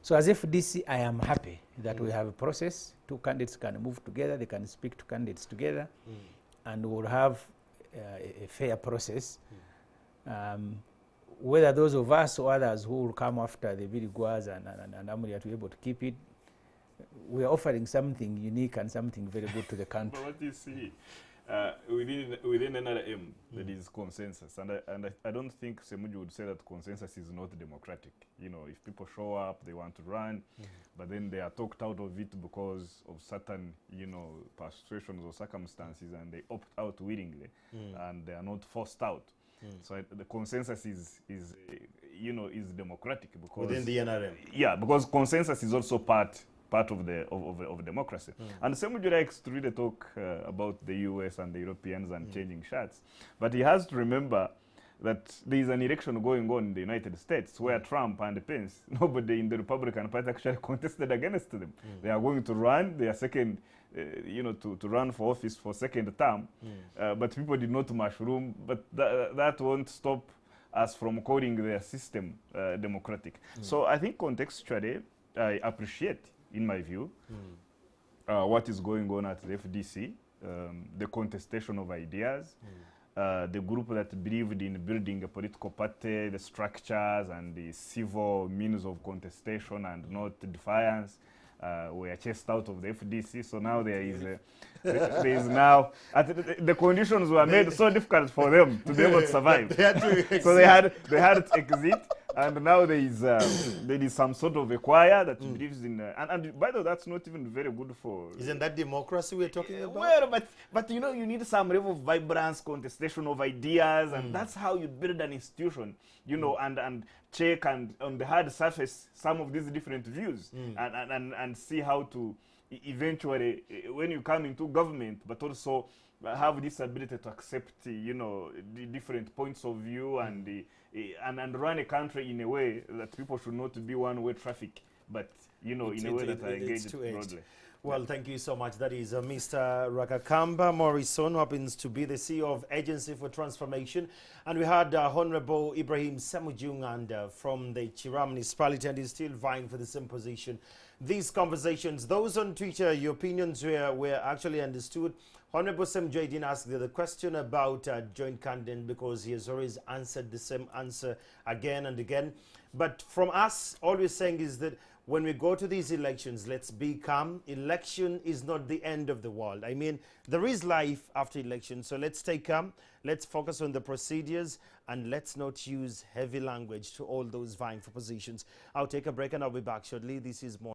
So as FDC, I am happy that we have a process. Two candidates can move together, they can speak to candidates together, and we'll have a fair process. Whether those of us or others who will come after the Birigwas and Amuri to be able to keep it, we are offering something unique and something very good to the country. But what do you see within NRM, there is consensus, and I don't think Ssemuju would say that consensus is not democratic. You know, if people show up, they want to run, but then they are talked out of it because of certain, you know, persuasions or circumstances, and they opt out willingly, and they are not forced out. So the consensus is you know, is democratic because within the NRM. Yeah, because consensus is also part of democracy. And Ssemuju likes to really talk about the US and the Europeans and changing shots, but he has to remember that there is an election going on in the United States where Trump and Pence, nobody in the Republican Party actually contested against them. They are going to run their second, you know, to run for office for second term, but people did not mushroom. But that won't stop us from calling their system democratic. So I think contextually, I appreciate, in my view, what is going on at the FDC, the contestation of ideas, the group that believed in building a political party, the structures and the civil means of contestation and not defiance, were chased out of the FDC. So now there is now, the conditions were made so difficult for them to be able to survive. So they had to exit. And now there is some sort of a choir that believes in, and by the way, that's not even very good for. Isn't that democracy we're talking about? Well, but you know, you need some level of vibrance, contestation of ideas, and that's how you build an institution, you know, and check and on the hard surface some of these different views, and see how to eventually, when you come into government, but also have this ability to accept, you know, the different points of view and run a country in a way that people should not be one-way traffic, but, you know, in a way that are engaged broadly. Well, thank you so much. That is Mr. Rwakakamba Morrison, who happens to be the CEO of Agency for Transformation. And we had Honorable Ibrahim Ssemuju and from the Chira municipality, and he's still vying for the same position. These conversations, those on Twitter, your opinions were actually understood. Honorable Ssemuju didn't ask the question about joint candidate because he has always answered the same answer again and again. But from us, all we're saying is that when we go to these elections, let's be calm. Election is not the end of the world. I mean, there is life after election, so let's stay calm. Let's focus on the procedures, and let's not use heavy language to all those vying for positions. I'll take a break, and I'll be back shortly. This is more.